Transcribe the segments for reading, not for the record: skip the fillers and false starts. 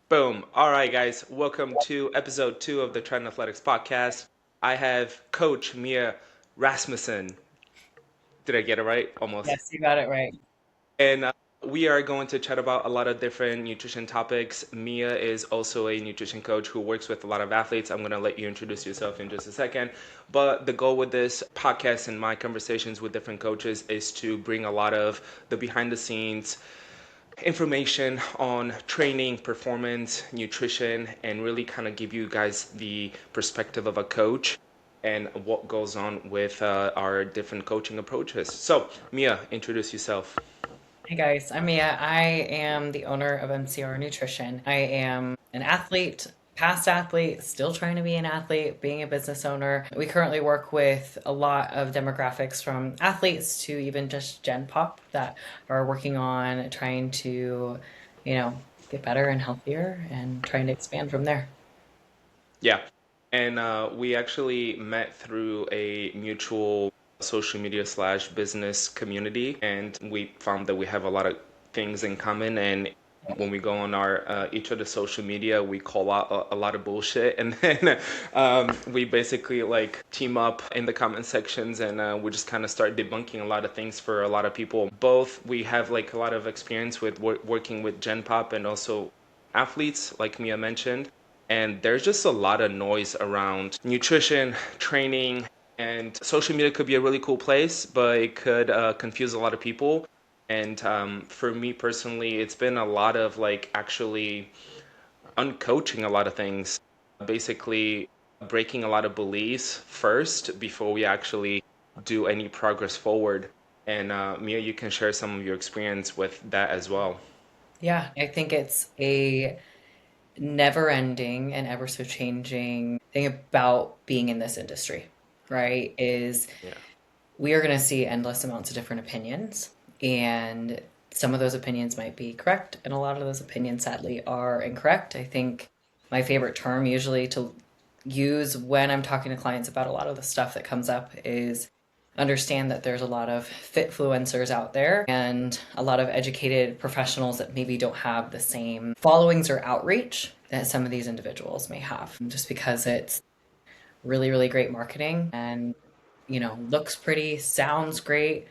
Boom. All right, guys. Welcome to episode 2 of the Trend Athletics podcast. I have Coach Mia Rasmussen. Did I get it right? Almost. Yes, you got it right. And we are going to chat about a lot of different nutrition topics. Mia is also a nutrition coach who works with a lot of athletes. I'm going to let you introduce yourself in just a second. But the goal with this podcast and my conversations with different coaches is to bring a lot of the behind the scenes information on training, performance, nutrition, and really kind of give you guys the perspective of a coach and what goes on with our different coaching approaches. So, Mia, introduce yourself. Hey guys, I'm Mia. I am the owner of MCR Nutrition. I am an athlete, past athlete, still trying to be an athlete, being a business owner. We currently work with a lot of demographics from athletes to even just Gen Pop that are working on trying to, you know, get better and healthier and trying to expand from there. Yeah. And we actually met through a mutual social media slash business community, and we found that we have a lot of things in common. And when we go on our each of the social media, we call out a lot of bullshit, and then we basically like team up in the comment sections, and we just kind of start debunking a lot of things for a lot of people. Both we have like a lot of experience with working with Gen Pop and also athletes, like Mia mentioned. And there's just a lot of noise around nutrition, training, and social media could be a really cool place, but it could confuse a lot of people. And for me personally, it's been a lot of like actually uncoaching a lot of things, basically breaking a lot of beliefs first before we actually do any progress forward. And Mia, you can share some of your experience with that as well. Yeah, I think it's a never ending and ever so changing thing about being in this industry, right? Is Yeah. we are going to see endless amounts of different opinions, and some of those opinions might be correct, and a lot of those opinions sadly are incorrect. I think my favorite term usually to use when I'm talking to clients about a lot of the stuff that comes up is understand that there's a lot of fitfluencers out there and a lot of educated professionals that maybe don't have the same followings or outreach that some of these individuals may have, just because it's really, really great marketing and, looks pretty, sounds great,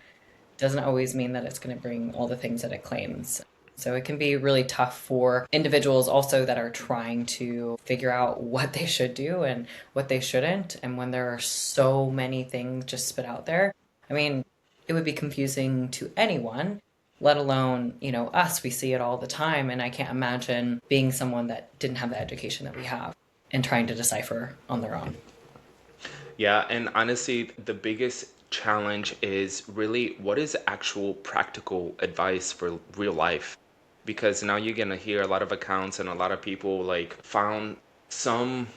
doesn't always mean that it's going to bring all the things that it claims. So it can be really tough for individuals also that are trying to figure out what they should do and what they shouldn't. And when there are so many things just spit out there, I mean, it would be confusing to anyone, let alone, us. We see it all the time. And I can't imagine being someone that didn't have the education that we have and trying to decipher on their own. Yeah, and honestly, the biggest challenge is really what is actual practical advice for real life? Because now you're gonna hear a lot of accounts and a lot of people like found some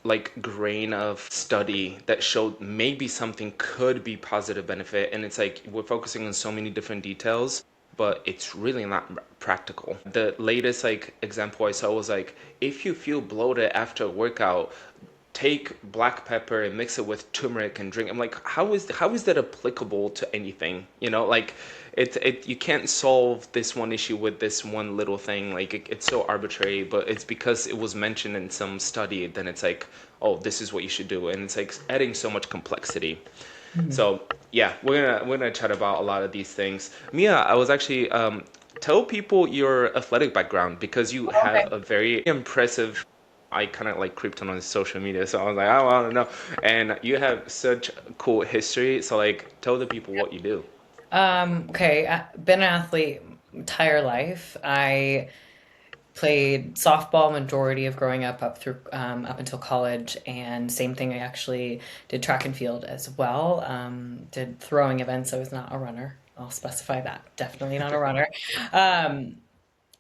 like grain of study that showed maybe something could be positive benefit, and it's like we're focusing on so many different details, but it's really not practical. The latest like example I saw was like if you feel bloated after a workout, take black pepper and mix it with turmeric and drink. I'm like, how is that applicable to anything? Like you can't solve this one issue with this one little thing. Like it's so arbitrary, but it's because it was mentioned in some study. Then it's like, oh, this is what you should do, and it's like adding so much complexity. Mhm. So yeah, we're gonna chat about a lot of these things. Mia, I was actually tell people your athletic background because you have Okay. a very impressive. I kind of like creeped on social media, so I was like, I want to know. And you have such cool history, so like, tell the people what you do. Okay. Been an athlete entire life. I played softball majority of growing up until college, and same thing. I actually did track and field as well. Did throwing events. I was not a runner. I'll specify that. Definitely not a runner. Um,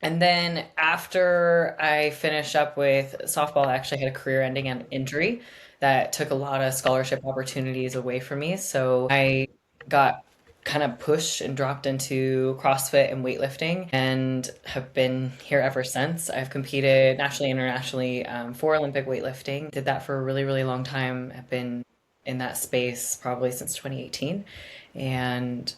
and then after I finished up with softball, I actually had a career-ending injury that took a lot of scholarship opportunities away from me. So I got kind of pushed and dropped into CrossFit and weightlifting and have been here ever since. I've competed nationally, internationally for Olympic weightlifting. Did that for a really, really long time. I've been in that space probably since 2018. And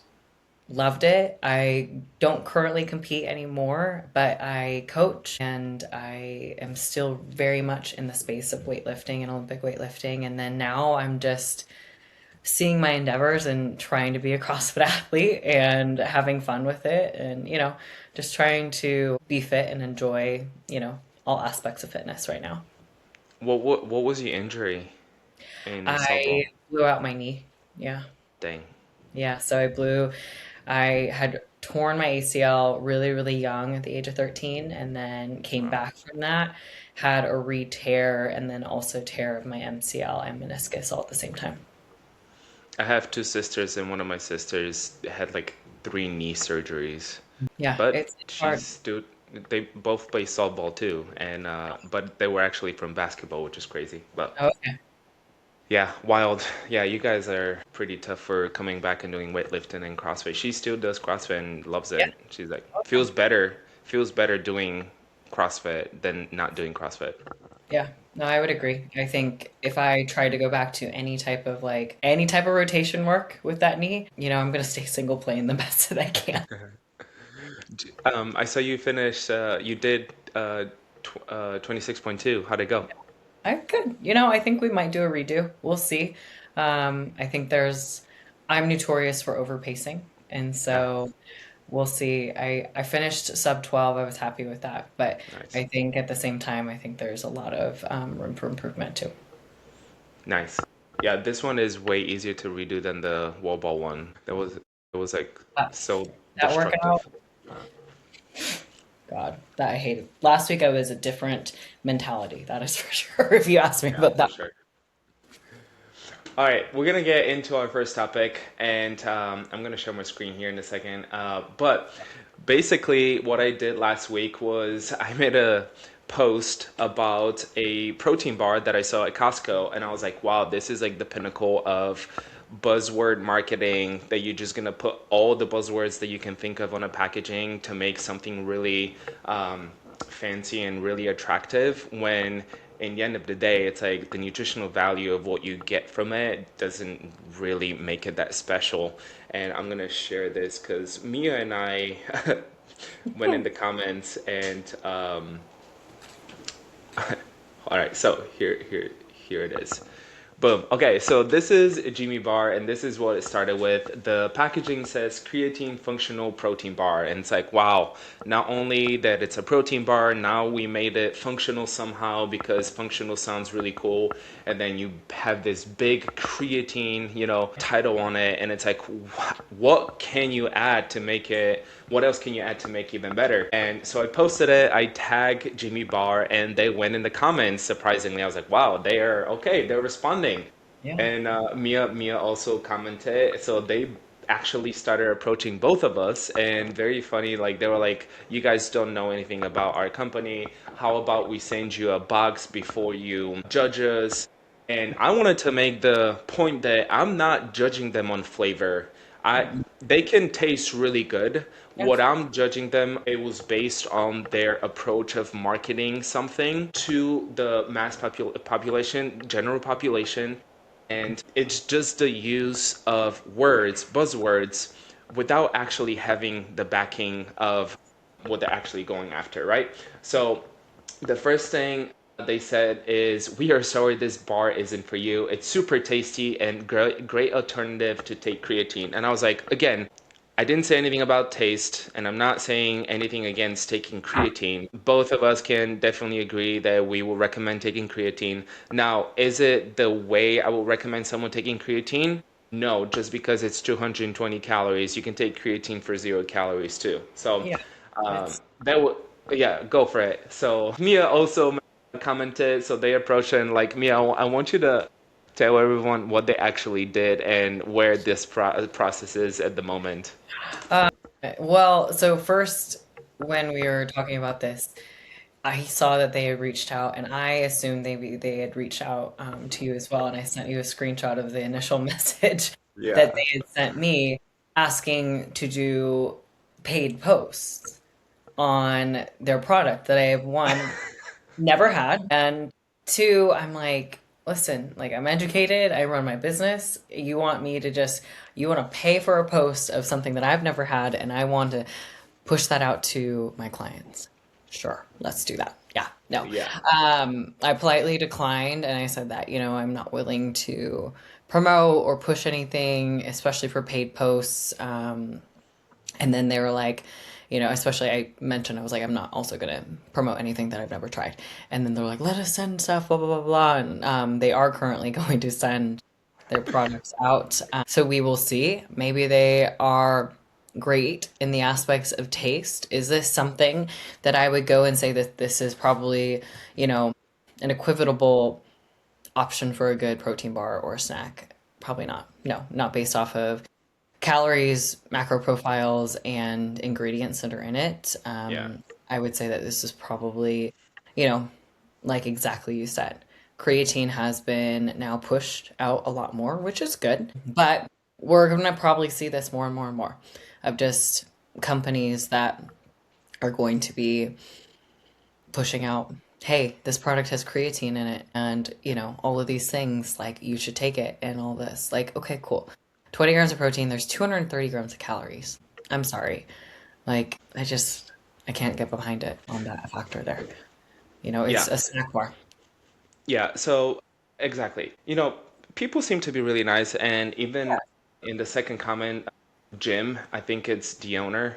Loved it. I don't currently compete anymore, but I coach and I am still very much in the space of weightlifting and Olympic weightlifting. And then now I'm just seeing my endeavors and trying to be a CrossFit athlete and having fun with it and, just trying to be fit and enjoy, all aspects of fitness right now. What was your injury in I softball? blew out my knee. Yeah. Dang. Yeah. I had torn my ACL really, really young at the age of 13 and then came Wow. back from that, had a re-tear and then also tear of my MCL and meniscus all at the same time. I have two sisters, and one of my sisters had like three knee surgeries. Yeah, But it's she's hard. still, they both play softball too, and but they were actually from basketball, which is crazy. But Okay. yeah, wild. Yeah, you guys are pretty tough for coming back and doing weightlifting and CrossFit. She still does CrossFit and loves Yeah. it. She's like, Awesome. feels better doing CrossFit than not doing CrossFit. Yeah, no, I would agree. I think if I tried to go back to any type of rotation work with that knee, I'm gonna stay single playing the best that I can. I saw you finish. You did 26.2. How'd it go? I could, I think we might do a redo. We'll see. I think I'm notorious for overpacing, and Ah, so we'll see. I finished sub 12. I was happy with that, but nice, I think at the same time, I think there's a lot of room for improvement too. nice. Yeah, this one is way easier to redo than the wall ball one. It was like That, so that workout, destructive. God, that I hated. Last week I was a different mentality. That is for sure. If you ask me Yeah, about for that. sure. All right, we're gonna get into our first topic, and I'm gonna share my screen here in a second. But basically, what I did last week was I made a post about a protein bar that I saw at Costco, and I was like, wow, this is like the pinnacle of buzzword marketing that you're just gonna put all the buzzwords that you can think of on a packaging to make something really fancy and really attractive when in the end of the day it's like the nutritional value of what you get from it doesn't really make it that special. And I'm gonna share this because Mia and I went in the comments and all right, so here it is. Boom. Okay, so this is a Jimmy bar, and this is what it started with. The packaging says creatine functional protein bar, and it's like, wow, not only that it's a protein bar, now we made it functional somehow because functional sounds really cool. And then you have this big creatine, title on it, and it's like, what can you add to make it? What else can you add to make it even better? And so I posted it. I tagged Jimmy Barr, and they went in the comments. Surprisingly, I was like, "Wow, they are okay. They're responding." Yeah. And Mia also commented. So they actually started approaching both of us, and very funny. Like they were like, "You guys don't know anything about our company. How about we send you a box before you judge us?" And I wanted to make the point that I'm not judging them on flavor. I Mm-mm. They can taste really good. Yeah. What I'm judging them, it was based on their approach of marketing something to the population, general population, and it's just the use of words, buzzwords, without actually having the backing of what they're actually going after, right? So the first thing they said is, "We are sorry this bar isn't for you. It's super tasty and great alternative to take creatine." And I was like, again, I didn't say anything about taste, and I'm not saying anything against taking creatine. Both of us can definitely agree that we will recommend taking creatine. Now, is it the way I will recommend someone taking creatine? No, just because it's 220 calories, you can take creatine for 0 calories too. So Yeah. It's that would, yeah, go for it. So Mia also commented, so they approached her and like, Mia, I want you to tell everyone what they actually did and where this process is at the moment. uh, well, so first when we were talking about this, I saw that they had reached out, and I assumed they had reached out to you as well. And I sent you a screenshot of the initial message that Yeah. they had sent me asking to do paid posts on their product that I have one never had, and two, I'm like. listen, like I'm educated, I run my business. You want me to just, you want to pay for a post of something that I've never had and I want to push that out to my clients. Sure, let's do that. Yeah, no. Yeah. I politely declined and I said that, I'm not willing to promote or push anything, especially for paid posts. And then they were like, especially I mentioned, I was like, I'm not also going to promote anything that I've never tried. And then they're like, let us send stuff, blah, blah, blah, blah. And they are currently going to send their products out. So we will see. Maybe they are great in the aspects of taste. Is this something that I would go and say that this is probably, an equivocal option for a good protein bar or snack? Probably not. No, not based off of calories, macro profiles, and ingredients that are in it. Yeah. I would say that this is probably, you know, like exactly you said. Creatine has been now pushed out a lot more, which is good, but we're going to probably see this more and more and more of just companies that are going to be pushing out, hey, this product has creatine in it, and all of these things, like you should take it, and all this. Like, okay, cool. 20 grams of protein, there's 230 grams of calories. I'm sorry. Like, I can't get behind it on that factor there. It's Yeah. a snack bar. Yeah. So exactly. People seem to be really nice, and even in the second comment, Jim, I think it's the owner.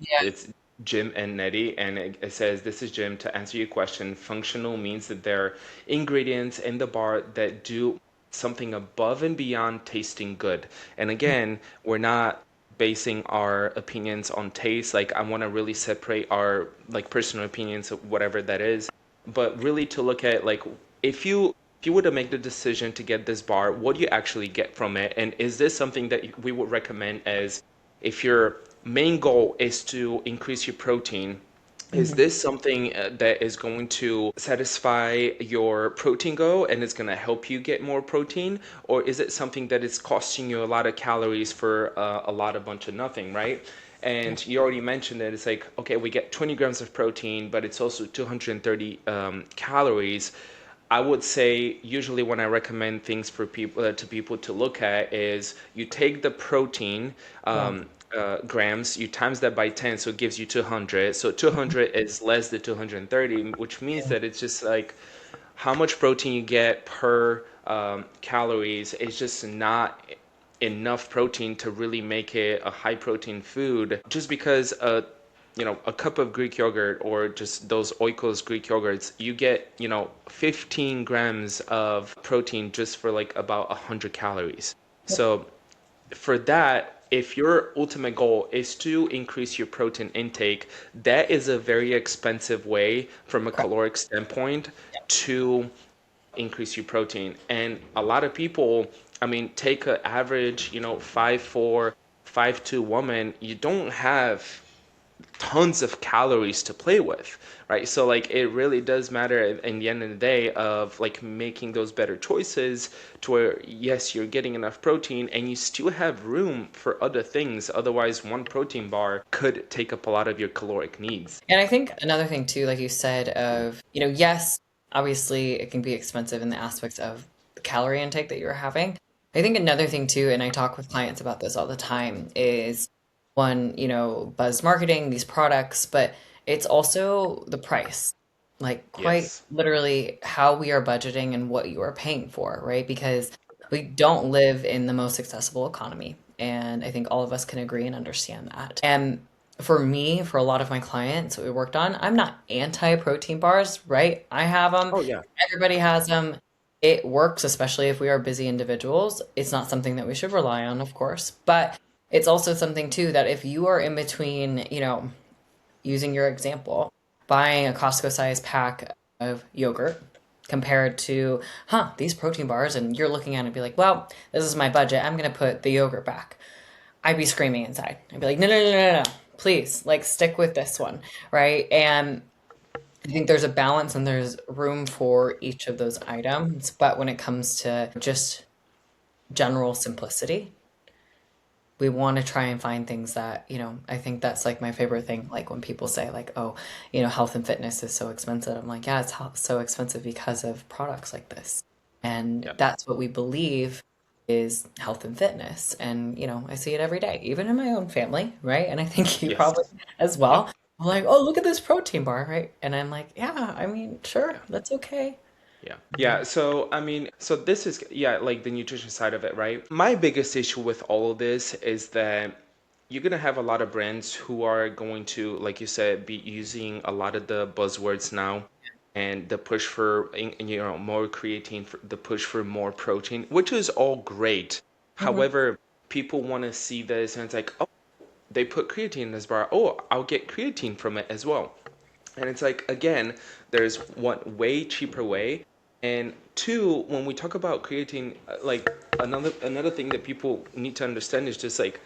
Yeah. It's Jim and Nettie, and it says, "This is Jim. To answer your question, functional means that there are ingredients in the bar that do something above and beyond tasting good." And again, we're not basing our opinions on taste. Like, I want to really separate our like personal opinions, whatever that is, but really to look at like if you were to make the decision to get this bar, what do you actually get from it? And is this something that we would recommend as if your main goal is to increase your protein? Is Mhm. this something that is going to satisfy your protein goal and it's going to help you get more protein? Or is it something that is costing you a lot of calories for a lot of bunch of nothing, right? Yeah. And you already mentioned that it's like, okay, we get 20 grams of protein, but it's also 230 calories. I would say usually when I recommend things for people to people to look at is you take the protein Yeah. grams, you times that by 10, so it gives you 200. So 200 is less than 230, which means Yeah. that it's just like how much protein you get per calories is just not enough protein to really make it a high protein food. Just because a cup of Greek yogurt or just those Oikos Greek yogurts, you get 15 grams of protein just for like about 100 calories. So for that, if your ultimate goal is to increase your protein intake, that is a very expensive way from a Correct. caloric standpoint to increase your protein. And a lot of people, I mean, take an average, 5'4", 5'2" woman, you don't have tons of calories to play with, right? So like it really does matter in the end of the day of like making those better choices to where yes, you're getting enough protein and you still have room for other things. Otherwise, one protein bar could take up a lot of your caloric needs. And I think another thing too, like you said, of, yes, obviously it can be expensive in the aspects of the calorie intake that you're having. I think another thing too, and I talk with clients about this all the time, is one, buzz marketing, these products, but it's also the price. Like quite Yes. literally how we are budgeting and what you are paying for, right? Because we don't live in the most accessible economy. And I think all of us can agree and understand that. And for me, for a lot of my clients that we worked on, I'm not anti protein bars, right? I have them. Oh yeah. Everybody has them. It works, especially if we are busy individuals. It's not something that we should rely on, of course, but it's also something too that if you are in between, using your example, buying a Costco size pack of yogurt compared to, these protein bars, and you're looking at it and be like, well, this is my budget. I'm going to put the yogurt back. I'd be screaming inside. I'd be like, no, no, no, no, no, please, like stick with this one, right? And I think there's a balance and there's room for each of those items. But when it comes to just general simplicity, we want to try and find things that, I think that's like my favorite thing. Like when people say, like, oh, health and fitness is so expensive. I'm like, yeah, it's so expensive because of products like this. And Yep. that's what we believe is health and fitness. And, I see it every day, even in my own family, right? And I think you Yes. probably as Yep. well. I'm like, oh, look at this protein bar, right? And I'm like, yeah, I mean, sure, Yeah. that's okay. Yeah. Yeah. So, I mean, so this is, yeah, like the nutrition side of it, right? My biggest issue with all of this is that you're going to have a lot of brands who are going to, like you said, be using a lot of the buzzwords now and the push for, more creatine, for the push for more protein, which is all great. Hmm. However, people want to see this and it's like, oh, they put creatine in this bar. Oh, I'll get creatine from it as well. And it's like, again, there's one way cheaper way. And two, when we talk about creatine, like another thing that people need to understand is just like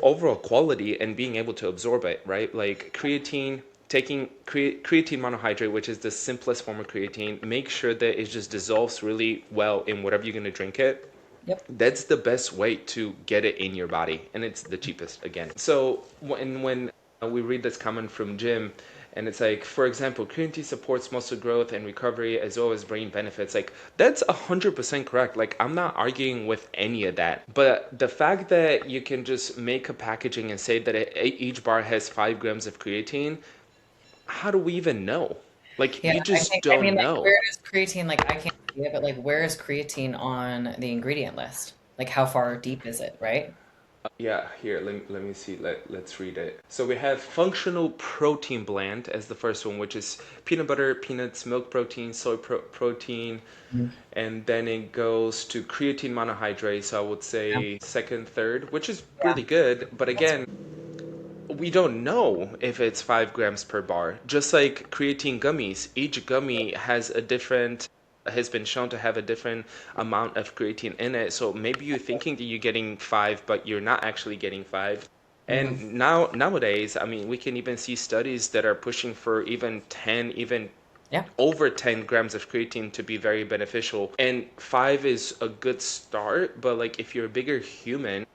overall quality and being able to absorb it, right? Like creatine, taking creatine monohydrate, which is the simplest form of creatine, make sure that it just dissolves really well in whatever you're going to drink it. Yep. That's the best way to get it in your body, and it's the cheapest again. So when we read this comment from Jim, and it's like, for example, creatine supports muscle growth and recovery as well as brain benefits. Like that's 100% correct. Like I'm not arguing with any of that, but the fact that you can just make a packaging and say that each bar has 5 grams of creatine, how do we even know? Like Yeah, you I just think, I mean, don't like, know. where does creatine, like, I can't see it, but like, where is creatine on the ingredient list? Like, how far deep is it, right? Yeah, here, let me see. Let's read it. So we have functional protein blend as the first one, which is peanut butter, peanuts, milk protein, protein, Mhm. and then it goes to creatine monohydrate. So I would Yeah, say second, third, which is yeah, really good. But that's again, we don't know if it's 5 grams per bar. Just like creatine gummies, each gummy has been shown to have a different amount of creatine in it. So maybe you're thinking that you're getting 5, but you're not actually getting 5. hmm And nowadays, I mean, we can even see studies that are pushing for even 10, even yeah. over 10 grams of creatine to be very beneficial. And 5 is a good start, but like if you're a bigger human,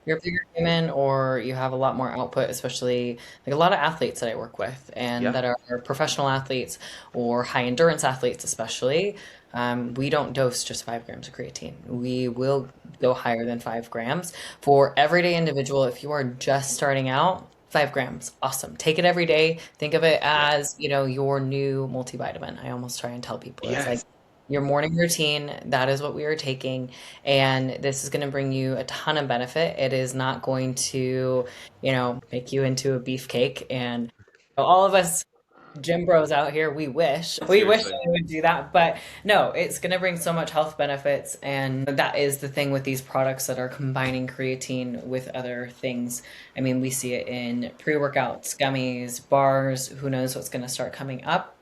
You're a bigger human or you have a lot more output, especially like a lot of athletes that I work with and yeah, that are professional athletes or high endurance athletes, especially. We don't dose just 5 grams of creatine. We will go higher than 5 grams. For everyday individual, if you are just starting out, 5 grams, awesome. Take it every day. Think of it yeah, as, your new multivitamin. I almost try and tell people it's like yes, your morning routine, that is what we are taking. And this is going to bring you a ton of benefit. It is not going to, make you into a beefcake. And all of us gym bros out here, we wish seriously. I would do that. But no, it's going to bring so much health benefits. And that is the thing with these products that are combining creatine with other things. I mean, we see it in pre-workouts, gummies, bars. Who knows what's going to start coming up?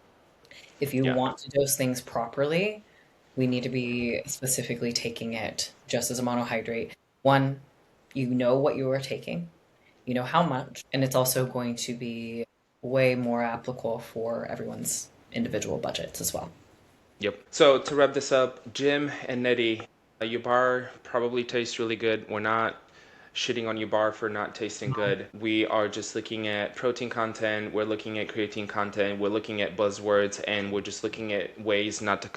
If you Yeah. want to dose things properly, we need to be specifically taking it just as a monohydrate. One, you know what you are taking, you know how much, and it's also going to be way more applicable for everyone's individual budgets as well. Yep. So to wrap this up, Jim and Nettie, your bar probably tastes really good. We're not shitting on your bar for not tasting good. We are just looking at protein content, we're looking at creatine content, we're looking at buzzwords, and we're just looking at ways not to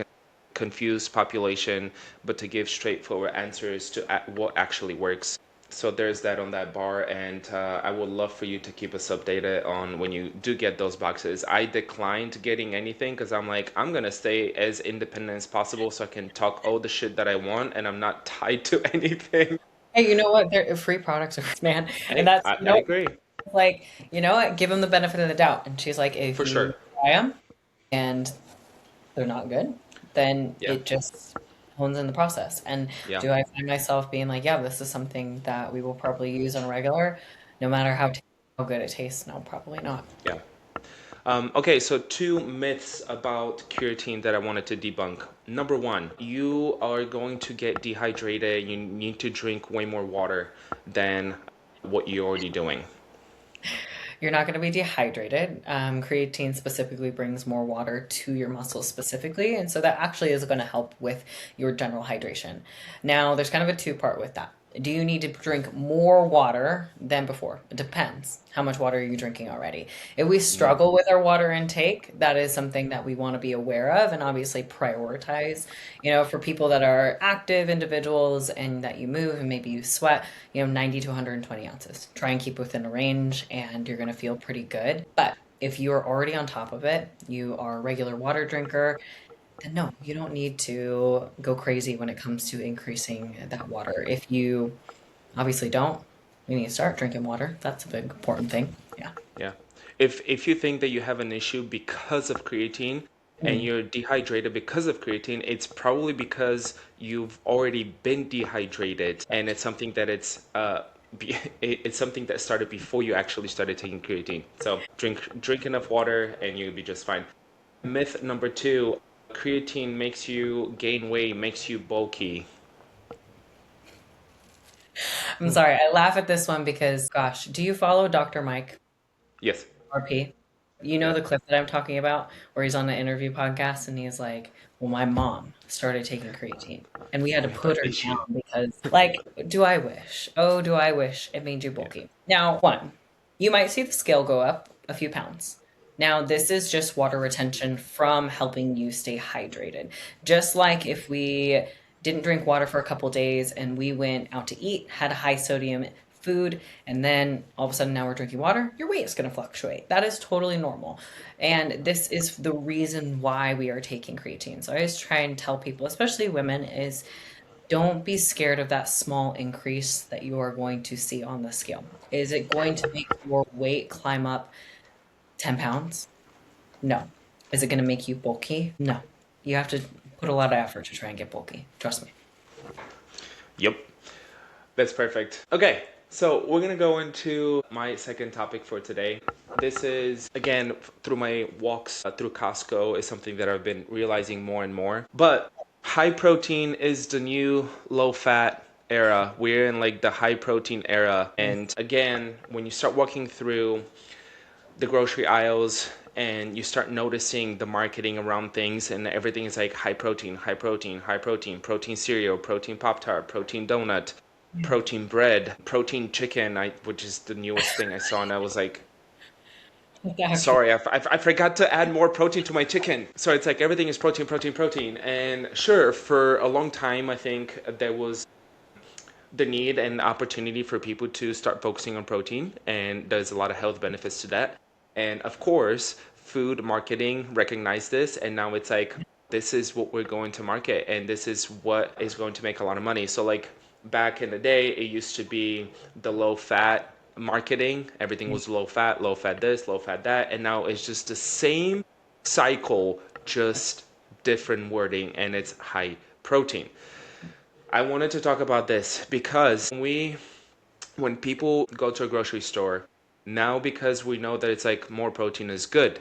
confuse population, but to give straightforward answers to what actually works. So there's that on that bar, and I would love for you to keep us updated on when you do get those boxes. I declined getting anything because I'm like, I'm gonna stay as independent as possible so I can talk all the shit that I want, and I'm not tied to anything. Hey, you know what? They're free products, man. And Hey, that's, I agree like, what? Give them the benefit of the doubt. And she's like, if for you sure. try them and they're not good, then Yeah, it just hones in the process. And yeah, do I find myself being like, yeah, this is something that we will probably use on a regular, no matter how good it tastes? No, probably not. yeah. Okay, so two myths about creatine that I wanted to debunk. Number one, you are going to get dehydrated. You need to drink way more water than what you're already doing. You're not going to be dehydrated. Creatine specifically brings more water to your muscles specifically, and so that actually is going to help with your general hydration. Now, there's kind of a two-part with that. Do you need to drink more water than before? It depends. How much water are you drinking already? If we Mm, struggle with our water intake, that is something that we want to be aware of and obviously prioritize. For people that are active individuals and that you move and maybe you sweat, 90 to 120 ounces. Try and keep within a range and you're going to feel pretty good. But if you are already on top of it, you are a regular water drinker, then no, you don't need to go crazy when it comes to increasing that water. If you obviously don't, you need to start drinking water. That's a big important thing. Yeah. yeah. If you think that you have an issue because of creatine and Mm. you're dehydrated because of creatine, it's probably because you've already been dehydrated and it's something that it's something that started before you actually started taking creatine. So drink enough water and you'll be just fine. Myth number two, creatine makes you gain weight, makes you bulky. I'm sorry. I laugh at this one because, gosh, do you follow Dr. Mike Yes. RP? You know Yeah. the clip that I'm talking about where he's on the interview podcast and he's like, well, my mom started taking creatine and we had to We have an put her down issue. because, like, do I wish? Oh, do I wish it made you Yeah. bulky? Now, one, you might see the scale go up a few pounds. Now, this is just water retention from helping you stay hydrated. Just like if we didn't drink water for a couple days and we went out to eat, had a high sodium food, and then all of a sudden now we're drinking water, your weight is going to fluctuate. That is totally normal. And this is the reason why we are taking creatine. So I always try and tell people, especially women, is don't be scared of that small increase that you are going to see on the scale. Is it going to make your weight climb up 10 pounds? No. Is it going to make you bulky? No. You have to put a lot of effort to try and get bulky. Trust me. Yep. That's perfect. Okay, so we're gonna go into my second topic for today. This is, again, through my walks through Costco, is something that I've been realizing more and more. But high protein is the new low fat era. We're in like the high protein era. And again, when you start walking through the grocery aisles and you start noticing the marketing around things and everything is like high protein, high protein, high protein, protein cereal, protein pop tart, protein donut, protein bread, protein chicken, which is the newest thing I saw, and I was like, Actually, sorry, I forgot to add more protein to my chicken. So it's like everything is protein, protein, protein. And sure, for a long time, I think there was the need and opportunity for people to start focusing on protein, and there's a lot of health benefits to that. And of course, food marketing recognized this, and now it's like this is what we're going to market, and this is what is going to make a lot of money. So like back in the day, it used to be the low fat marketing. Everything was low fat this, low fat that, and now it's just the same cycle, just different wording, and it's high protein. I wanted to talk about this because when people go to a grocery store, now because we know that it's like more protein is good,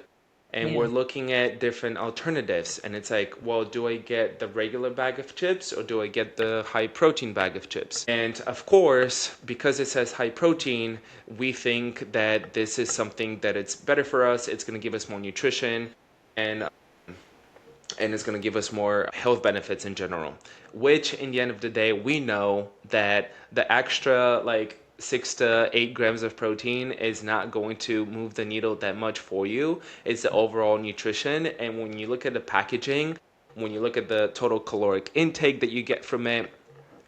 and we're yeah. looking at different alternatives, and it's like, well, do I get the regular bag of chips or do I get the high protein bag of chips? And of course, because it says high protein, we think that this is something that it's better for us, it's going to give us more nutrition, and it's going to give us more health benefits in general, which in the end of the day we know that the extra like 6 to 8 grams of protein is not going to move the needle that much for you. It's the overall nutrition, and when you look at the packaging, when you look at the total caloric intake that you get from it,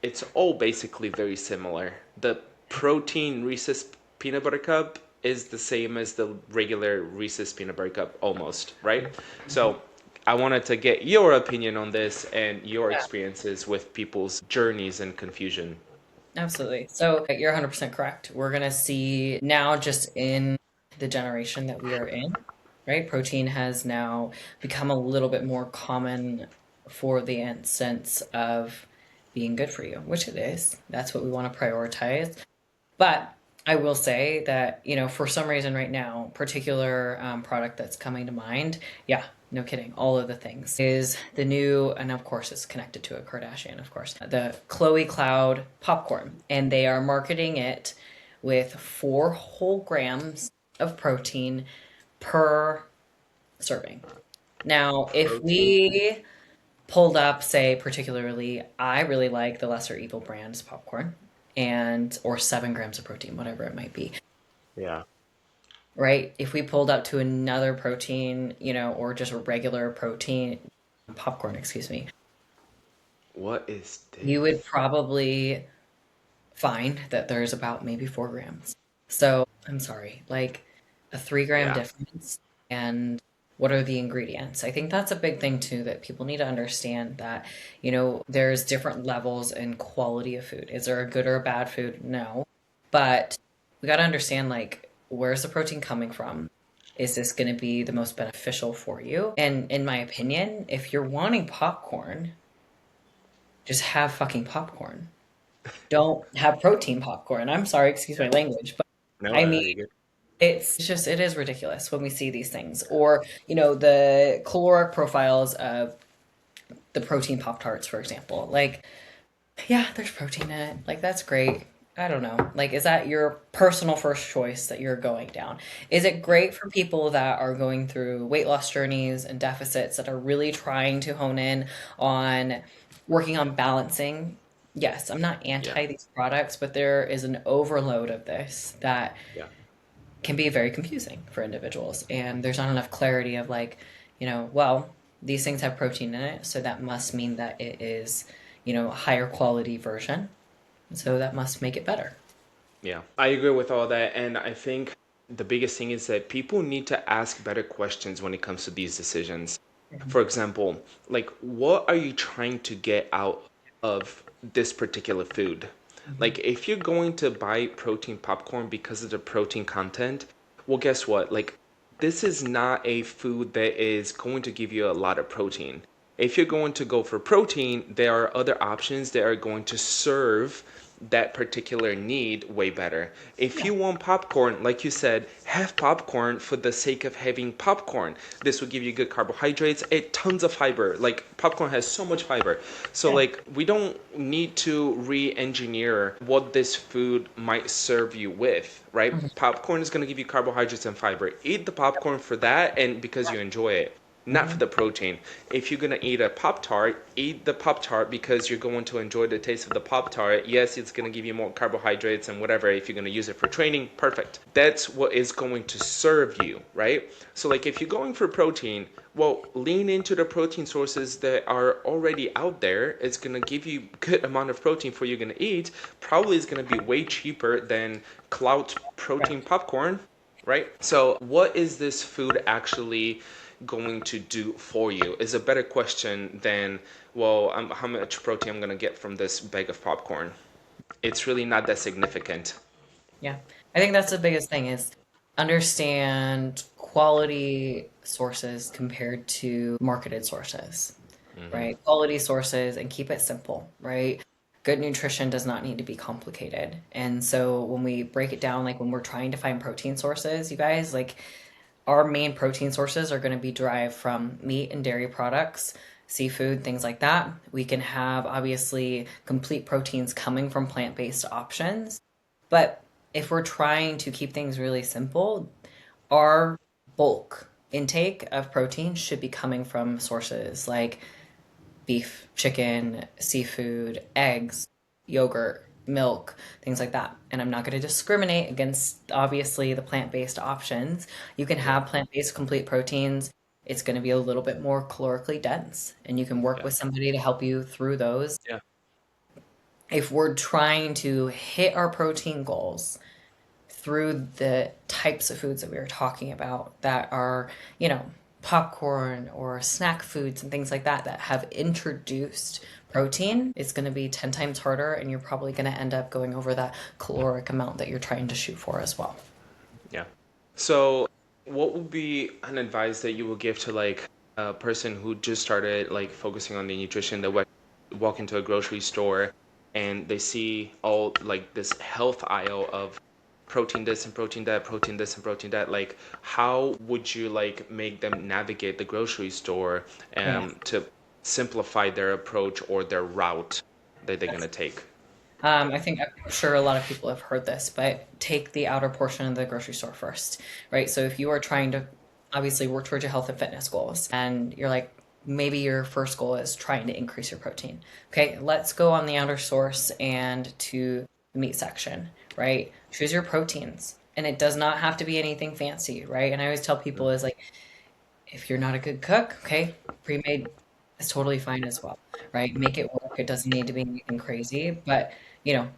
it's all basically very similar. The protein Reese's peanut butter cup is the same as the regular Reese's peanut butter cup, almost, right? So I wanted to get your opinion on this and your Yeah. experiences with people's journeys and confusion. Absolutely. So you're 100% correct. We're going to see now, just in the generation that we are in, right? Protein has now become a little bit more common for the sense of being good for you, which it is. That's what we want to prioritize. But I will say that, for some reason right now, particular product that's coming to mind, yeah, no kidding, all of the things is the new, and of course it's connected to a Kardashian, of course, the Chloe Cloud popcorn. And they are marketing it with 4 whole grams of protein per serving. Now, if Protein. we pulled up, say, particularly, I really like the Lesser Evil brand's popcorn. and or 7 grams of protein, whatever it might be, Yeah. right? If we pulled up to another protein, or just a regular protein, popcorn, excuse me, What is you would this? probably find that there's about maybe 4 grams. So I'm sorry, like a 3 gram Yeah. difference. And what are the ingredients? I think that's a big thing too, that people need to understand that, there's different levels and quality of food. Is there a good or a bad food? No. But we got to understand, like, where's the protein coming from? Is this going to be the most beneficial for you? And in my opinion, if you're wanting popcorn, just have fucking popcorn. Don't have protein popcorn. I'm sorry, excuse my language, but No, I no, mean, you're good. it is ridiculous when we see these things. Or, the caloric profiles of the protein Pop Tarts, for example. Like, yeah, there's protein in it. Like, that's great. I don't know. Like, is that your personal first choice that you're going down? Is it Yeah. great for people that are going through weight loss journeys and deficits that are really trying to hone in on working on balancing? Yes, I'm not Yeah. anti these products, but there is an overload of this that Yeah. can be very confusing for individuals. And there's not enough clarity of, like, well, these things have protein in it, so that must mean that it is, a higher quality version. So that must make it better. Yeah, I agree with all that. And I think the biggest thing is that people need to ask better questions when it comes to these decisions. For example, like, what are you trying to get out of this particular food? Mhm. Like, if you're going to buy protein popcorn because of the protein content, well, guess what? Like, this is not a food that is going to give you a lot of protein. If you're going to go for protein, there are other options that are going to serve that particular need way better. If Yeah. you want popcorn, like you said, have popcorn for the sake of having popcorn. This will give you good carbohydrates and tons of fiber. Like popcorn has so much fiber. So Yeah. like we don't need to re-engineer what this food might serve you with, right? Mhm. Popcorn is going to give you carbohydrates and fiber. Eat the popcorn for that and because you enjoy it, not for Mhm. the protein. If you're gonna eat a Pop Tart, eat the Pop Tart because you're going to enjoy the taste of the Pop Tart. Yes, it's gonna give you more carbohydrates and whatever. If you're gonna use it for training, perfect. That's what is going to serve you, right? So, like, if you're going for protein, well, lean into the protein sources that are already out there. It's gonna give you good amount of protein for you're gonna eat. Probably is gonna be way cheaper than clout Right. protein popcorn, right? So, what is this food actually going to do for you is a better question than, well, how much protein I'm going to get from this bag of popcorn. It's really not that significant. Yeah. I think that's the biggest thing is understand quality sources compared to marketed sources, Hmm. right? Quality sources, and keep it simple, right? Good nutrition does not need to be complicated. And so when we break it down, like when we're trying to find protein sources, you guys, like, our main protein sources are going to be derived from meat and dairy products, seafood, things like that. We can have obviously complete proteins coming from plant-based options. But if we're trying to keep things really simple, our bulk intake of protein should be coming from sources like beef, chicken, seafood, eggs, yogurt, milk, things like that. And I'm not going to discriminate against obviously the plant-based options. You can Yeah, have plant-based complete proteins. It's going to be a little bit more calorically dense, and you can work yeah, with somebody to help you through those. yeah, If we're trying to hit our protein goals through the types of foods that we were talking about that are, you know, popcorn or snack foods and things like that that have introduced protein, it's going to be 10 times harder, and you're probably going to end up going over that caloric amount that you're trying to shoot for as well. yeah. So, what would be an advice that you would give to like a person who just started like focusing on the nutrition that walk into a grocery store and they see all like this health aisle of protein this and protein that, protein this and protein that, like how would you like make them navigate the grocery store Yeah. to simplify their approach or their route that they're gonna take? I'm sure a lot of people have heard this, but take the outer portion of the grocery store first, right? So if you are trying to obviously work towards your health and fitness goals, and you're like, maybe your first goal is trying to increase your protein. Okay, let's go on the outer source and to the meat section, right? Choose your proteins. And it does not have to be anything fancy, right? And I always tell people is like, if you're not a good cook, okay, pre-made is totally fine as well, right? Make it work. It doesn't need to be anything crazy, but you know,